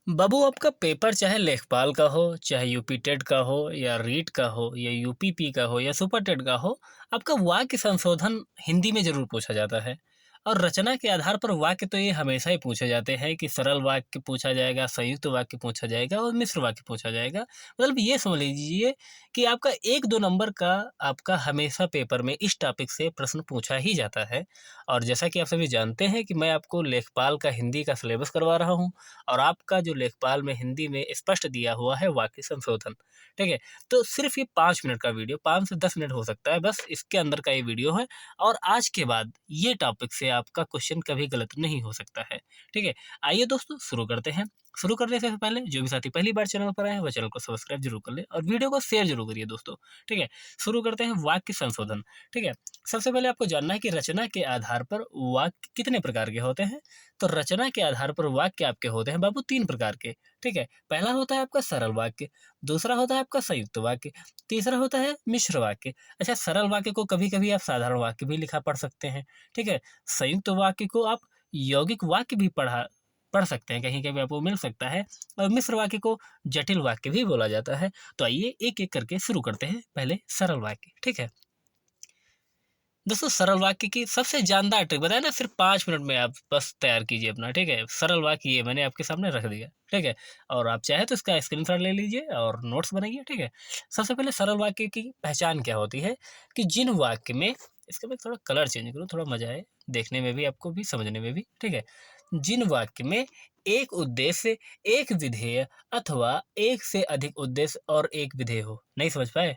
बाबू आपका पेपर चाहे लेखपाल का हो, चाहे यूपी टेट का हो या रीट का हो या यूपीपी का हो या सुपर टेट का हो, आपका वाक्य संशोधन हिंदी में ज़रूर पूछा जाता है। और रचना के आधार पर वाक्य तो ये हमेशा ही पूछे जाते हैं कि सरल वाक्य पूछा जाएगा, संयुक्त वाक्य पूछा जाएगा और मिश्र वाक्य पूछा जाएगा। मतलब ये समझ लीजिए कि आपका 1-2 नंबर का आपका हमेशा पेपर में इस टॉपिक से प्रश्न पूछा ही जाता है। और जैसा कि आप सभी जानते हैं कि मैं आपको लेखपाल का हिंदी का सिलेबस करवा रहा हूँ। और आपका जो लेखपाल में हिंदी में स्पष्ट दिया हुआ है वाक्य संशोधन, ठीक है? तो सिर्फ़ ये 5 मिनट का वीडियो 5 से 10 मिनट हो सकता है, बस इसके अंदर का ये वीडियो है। और आज के बाद ये टॉपिक से आपका क्वेश्चन कभी गलत नहीं हो सकता है, ठीक है? आइए दोस्तों शुरू करते हैं। शुरू करने से पहले जो भी साथी पहली बार चैनल पर आए हैं, वो चैनल को सब्सक्राइब ज़रूर कर लें और वीडियो को शेयर ज़रूर करिए दोस्तों, ठीक है? शुरू करते हैं वाक्य संशोधन, ठीक है? सबसे पहले आपको जानना है कि रचना के आधार पर वाक्य कितने प्रकार के होते हैं? तो रचना के आधार पर वाक्य आपके होते हैं बाबू 3 प्रकार के, ठीक है? पहला होता है आपका सरल वाक्य, दूसरा होता है आपका संयुक्त वाक्य, तीसरा होता है मिश्र वाक्य। अच्छा, सरल वाक्य को कभी-कभी आप साधारण वाक्य भी लिखा पढ़ सकते हैं, ठीक है? संयुक्त वाक्य को आप यौगिक वाक्य भी पढ़ सकते हैं, कहीं-कहीं आपको मिल सकता है। और मिश्र वाक्य को जटिल वाक्य भी बोला जाता है। तो आइए एक-एक करके शुरू करते हैं। पहले सरल वाक्य, ठीक है? दोस्तों सरल वाक्य की सबसे जानदार ट्रिक बताया ना, सिर्फ 5 मिनट में आप बस तैयार कीजिए अपना, ठीक है? सरल वाक्य ये मैंने आपके सामने रख दिया, ठीक है? और आप चाहे तो इसका स्क्रीनशॉट ले लीजिए और नोट्स बनाइए, ठीक है? सबसे पहले सरल वाक्य की पहचान क्या होती है कि जिन वाक्य में इसका मैं थोड़ा कलर चेंज करूँ, थोड़ा मज़ा आए देखने में भी, आपको भी समझने में भी, ठीक है? जिन वाक्य में एक उद्देश्य, एक विधेय अथवा एक से अधिक उद्देश्य और एक विधेय हो। नहीं समझ पाए?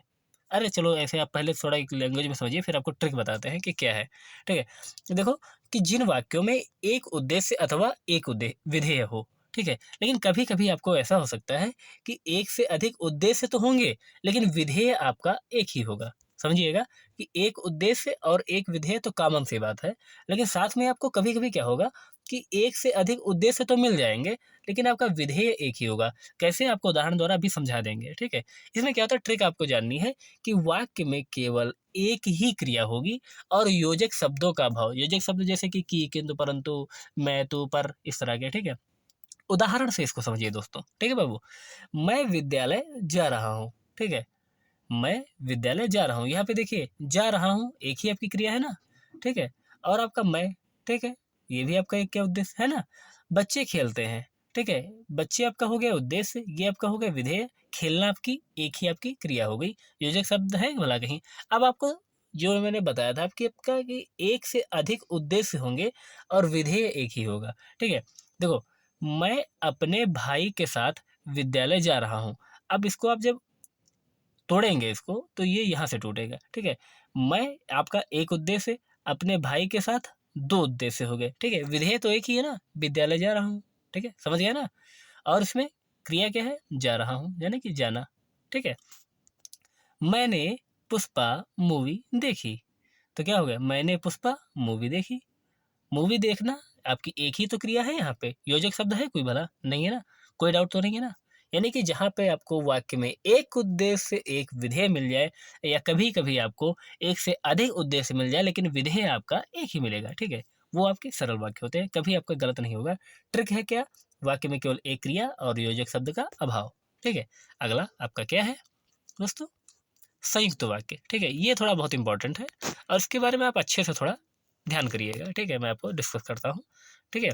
अरे चलो ऐसे आप पहले थोड़ा एक लैंग्वेज में समझिए, फिर आपको ट्रिक बताते हैं कि क्या है, ठीक है? देखो कि जिन वाक्यों में एक उद्देश्य अथवा एक विधेय हो, ठीक है? लेकिन कभी-कभी आपको ऐसा हो सकता है कि एक से अधिक उद्देश्य तो होंगे, लेकिन विधेय आपका एक ही होगा। समझिएगा कि एक उद्देश्य और एक विधेय तो कॉमन सी बात है, लेकिन साथ में आपको कभी-कभी क्या होगा कि एक से अधिक उद्देश्य तो मिल जाएँगे, लेकिन आपका विधेय एक ही होगा। कैसे आपको उदाहरण द्वारा अभी समझा देंगे, ठीक है? इसमें क्या होता है, ट्रिक आपको जाननी है कि वाक्य में केवल एक ही क्रिया होगी और योजक शब्दों का अभाव। योजक शब्द जैसे कि, किंतु, परंतु, मैं, तू, पर, इस तरह के, ठीक है? उदाहरण से इसको समझिए दोस्तों, ठीक है बाबू? मैं विद्यालय जा रहा हूँ, ठीक है? मैं विद्यालय जा रहा हूँ, यहाँ पे देखिए जा रहा हूँ एक ही आपकी क्रिया है ना, ठीक है? और आपका मैं, ठीक है? ये भी आपका एक क्या उद्देश्य है ना? बच्चे खेलते हैं, ठीक है? बच्चे आपका हो गया उद्देश्य, ये आपका हो गया विधेय, खेलना आपकी एक ही आपकी क्रिया हो गई। योजक शब्द है भला कहीं। अब आपको जो मैंने बताया था आपकी आपका कि एक से अधिक उद्देश्य होंगे और विधेय एक ही होगा, ठीक है? देखो, मैं अपने भाई के साथ विद्यालय जा रहा हूँ। अब इसको आप जब तोड़ेंगे इसको तो ये यहाँ से टूटेगा, ठीक है? मैं आपका एक उद्देश्य, अपने भाई के साथ 2 उद्देश्य हो गए, ठीक है? विधेय तो एक ही है ना, विद्यालय जा रहा हूँ, ठीक है? समझ गए ना? और इसमें क्रिया क्या है? जा रहा हूँ, यानी कि जाना, ठीक है? मैंने पुष्पा मूवी देखी, तो क्या हो गया? मैंने पुष्पा मूवी देखी। मूवी देखना आपकी एक ही तो क्रिया है यहाँ पे, योजक शब्द है कोई भला? नहीं है ना? कोई डाउट तो नहीं है ना? यानी कि जहाँ पे आपको वाक्य में एक उद्देश्य, एक विधेय मिल जाए या कभी-कभी आपको एक से अधिक उद्देश्य मिल जाए लेकिन विधेय आपका एक ही मिलेगा, ठीक है? वो आपके सरल वाक्य होते हैं, कभी आपका गलत नहीं होगा। ट्रिक है क्या? वाक्य में केवल एक क्रिया और योजक शब्द का अभाव, ठीक है? अगला आपका क्या है दोस्तों? संयुक्त वाक्य, ठीक है? ये थोड़ा बहुत इम्पोर्टेंट है और इसके बारे में आप अच्छे से थोड़ा ध्यान करिएगा, ठीक है? मैं आपको डिस्कस करता हूँ, ठीक है?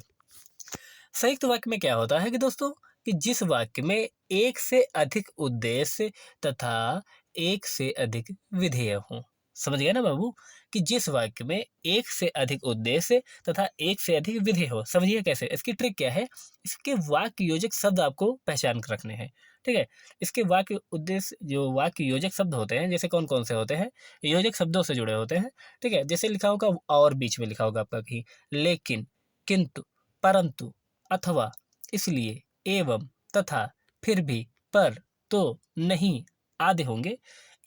संयुक्त वाक्य में क्या होता है कि दोस्तों कि जिस वाक्य में एक से अधिक उद्देश्य तथा एक से अधिक विधेय हों। समझ गए ना बाबू? कि जिस वाक्य में एक से अधिक उद्देश्य तथा एक से अधिक विधेय हो। समझिए कैसे? इसकी ट्रिक क्या है? इसके वाक्य योजक शब्द आपको पहचान कर रखने हैं, ठीक है? इसके वाक्य उद्देश्य जो वाक्य योजक शब्द होते हैं, जैसे कौन-कौन से होते हैं? योजक शब्दों से जुड़े होते हैं, ठीक है? जैसे लिखा होगा और बीच में लिखा होगा आपका कहीं, लेकिन, किंतु, परंतु, अथवा, इसलिए, एवं, तथा, फिर भी, पर, तो, नहीं आदि होंगे।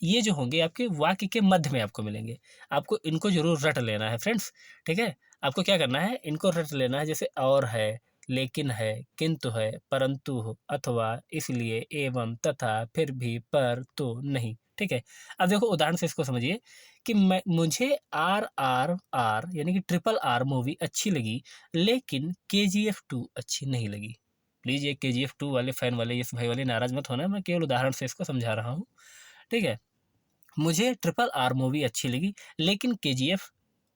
ये जो होंगे आपके वाक्य के मध्य में आपको मिलेंगे। आपको इनको ज़रूर रट लेना है फ्रेंड्स, ठीक है? आपको क्या करना है, इनको रट लेना है। जैसे और है, लेकिन है, किंतु है, परंतु हो, अथवा, इसलिए, एवं, तथा, फिर भी, पर, तो, नहीं, ठीक है? अब देखो उदाहरण से इसको समझिए कि मुझे RRR यानी कि ट्रिपल आर मूवी अच्छी लगी, लेकिन KGF 2 अच्छी नहीं लगी। प्लीज़ ये केजीएफ 2 वाले फैन वाले यस भाई वाले नाराज़ मत होना, मैं केवल उदाहरण से इसको समझा रहा हूँ, ठीक है? मुझे ट्रिपल आर मूवी अच्छी लगी, लेकिन केजीएफ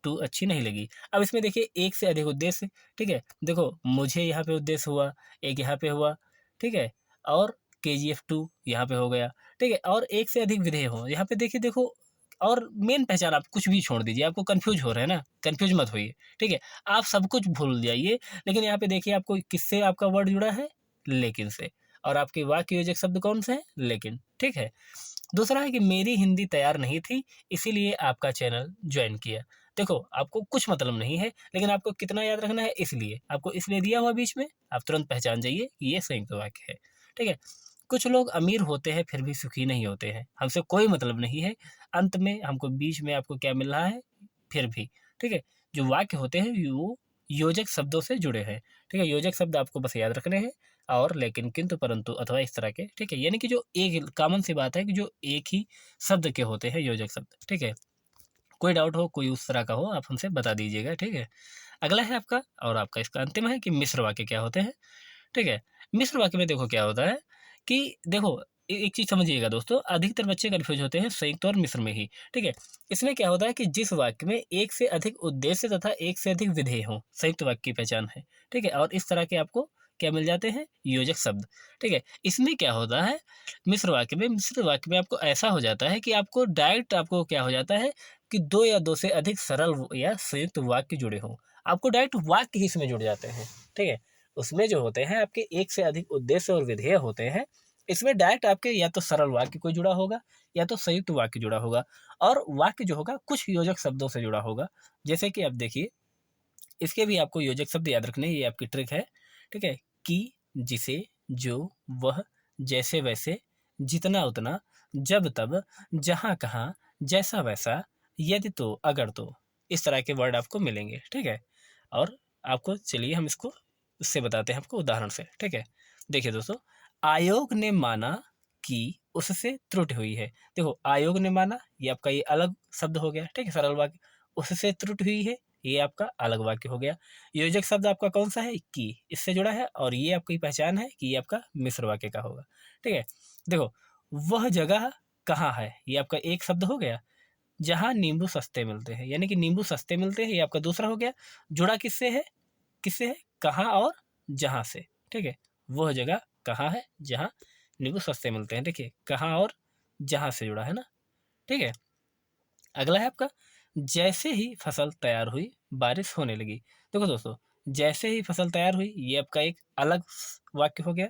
2 अच्छी नहीं लगी। अब इसमें देखिए एक से अधिक उद्देश्य, ठीक है? देखो मुझे यहाँ पे उद्देश्य हुआ, एक यहाँ पे हुआ, ठीक है? और केजीएफ 2 यहाँ पे हो गया, ठीक है? और एक से अधिक विधेय हों, यहाँ पे देखिए देखो और मेन पहचान आप कुछ भी छोड़ दीजिए, आपको कन्फ्यूज़ हो रहे हैं ना, कन्फ्यूज़ मत होइए, ठीक है? आप सब कुछ भूल जाइए, लेकिन यहाँ पे देखिए आपको किससे आपका वर्ड जुड़ा है? लेकिन से, और आपके वाक्य योजक शब्द कौन से हैं? लेकिन, ठीक है? दूसरा है कि मेरी हिंदी तैयार नहीं थी, इसीलिए आपका चैनल जॉइन किया। देखो, आपको कुछ मतलब नहीं है, लेकिन आपको कितना याद रखना है इसलिए। आपको इसलिए दिया हुआ बीच में, आप तुरंत पहचान जाइए कि ये संयुक्त वाक्य है, ठीक है? कुछ लोग अमीर होते हैं फिर भी सुखी नहीं होते हैं, हमसे कोई मतलब नहीं है। अंत में हमको बीच में आपको क्या मिल रहा है? फिर भी, ठीक है? जो वाक्य होते हैं वो योजक शब्दों से जुड़े हैं, ठीक है? योजक शब्द आपको बस याद रखने हैं और लेकिन, किंतु, परंतु अथवा इस तरह के, ठीक है? यानी कि जो एक कॉमन सी बात है कि जो एक ही शब्द के होते हैं योजक शब्द, ठीक है? कोई डाउट हो, कोई उस तरह का हो, आप हमसे बता दीजिएगा, ठीक है? अगला है आपका और आपका इसका अंतिम है कि मिश्र वाक्य क्या होते हैं, ठीक है? मिश्र वाक्य में देखो क्या होता है कि देखो एक चीज़ समझिएगा दोस्तों, अधिकतर बच्चे कन्फ्यूज़ होते हैं संयुक्त और मिश्र में ही, ठीक है? इसमें क्या होता है कि जिस वाक्य में एक से अधिक उद्देश्य तथा एक से अधिक विधेय हों, संयुक्त वाक्य की पहचान है, ठीक है? और इस तरह के आपको क्या मिल जाते हैं? योजक शब्द, ठीक है? इसमें क्या होता है मिश्र वाक्य में आपको ऐसा हो जाता है कि आपको डायरेक्ट आपको क्या हो जाता है कि 2 या 2 से अधिक सरल या संयुक्त वाक्य जुड़े हों। आपको डायरेक्ट वाक्य ही इसमें जुड़ जाते हैं, ठीक है? उसमें जो होते हैं आपके एक से अधिक उद्देश्य और विधेय होते हैं, इसमें डायरेक्ट आपके या तो सरल वाक्य कोई जुड़ा होगा या तो संयुक्त वाक्य जुड़ा होगा, और वाक्य जो होगा कुछ योजक शब्दों से जुड़ा होगा। जैसे कि अब देखिए, इसके भी आपको योजक शब्द याद रखने हैं, ये आपकी ट्रिक है, ठीक है? कि, जिसे, जो, वह, जैसे वैसे, जितना उतना, जब तब, जहाँ कहाँ, जैसा वैसा, यदि तो, अगर तो, इस तरह के वर्ड आपको मिलेंगे, ठीक है? और आपको चलिए हम इसको उससे बताते हैं आपको उदाहरण से, ठीक है? देखिए दोस्तों, आयोग ने माना कि उससे त्रुटि हुई है। देखो, आयोग ने माना, ये आपका ये अलग शब्द हो गया, ठीक है? सरल वाक्य। उससे त्रुटि हुई है, ये आपका अलग वाक्य हो गया। योजक शब्द आपका कौन-सा है? कि, इससे जुड़ा है, और ये आपकी पहचान है कि ये आपका मिश्र वाक्य का होगा, ठीक है? देखो, वह जगह कहाँ है? ये आपका एक शब्द हो गया। जहाँ नींबू सस्ते मिलते हैं, यानी कि नींबू सस्ते मिलते हैं, ये आपका दूसरा हो गया। जुड़ा किससे है? किससे है? कहाँ और जहाँ से, ठीक है? वह जगह कहाँ है? जहाँ नींबू सस्ते मिलते हैं। देखिए, कहाँ और जहाँ से जुड़ा है ना, ठीक है? अगला है आपका, जैसे ही फसल तैयार हुई, बारिश होने लगी। देखो दोस्तों, जैसे ही फसल तैयार हुई, ये आपका एक अलग वाक्य हो गया।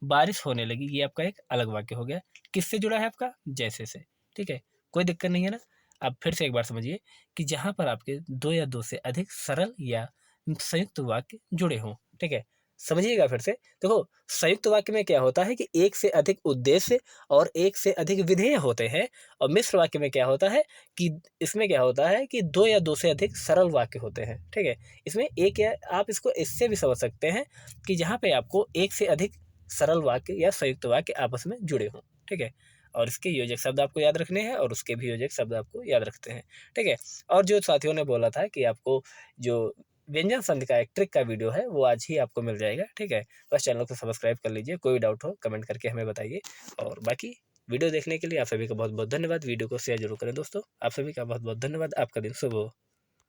बारिश होने लगी, ये आपका एक अलग वाक्य हो गया। किससे जुड़ा है आपका? जैसे से, ठीक है? कोई दिक्कत नहीं है ना? अब फिर से एक बार समझिए कि जहाँ पर आपके 2 या 2 से अधिक सरल या संयुक्त वाक्य जुड़े हों, ठीक है? समझिएगा फिर से। देखो, संयुक्त वाक्य में क्या होता है कि एक से अधिक उद्देश्य और एक से अधिक विधेय होते हैं, और मिश्र वाक्य में क्या होता है कि इसमें क्या होता है कि 2 या 2 से अधिक सरल वाक्य होते हैं, ठीक है? इसमें एक या आप इसको इससे भी समझ सकते हैं कि जहाँ पे आपको एक से अधिक सरल वाक्य या संयुक्त वाक्य आपस में जुड़े हों, ठीक है? और इसके योजक शब्द आपको याद रखने हैं और उसके भी योजक शब्द आपको याद रखते हैं, ठीक है? और जो साथियों ने बोला था कि आपको जो व्यंजन संधि का एक ट्रिक का वीडियो है, वो आज ही आपको मिल जाएगा, ठीक है? बस चैनल को सब्सक्राइब कर लीजिए, कोई डाउट हो कमेंट करके हमें बताइए, और बाकी वीडियो देखने के लिए आप सभी का बहुत-बहुत धन्यवाद। वीडियो को शेयर ज़रूर करें दोस्तों। आप सभी का बहुत-बहुत धन्यवाद। आपका दिन शुभ हो।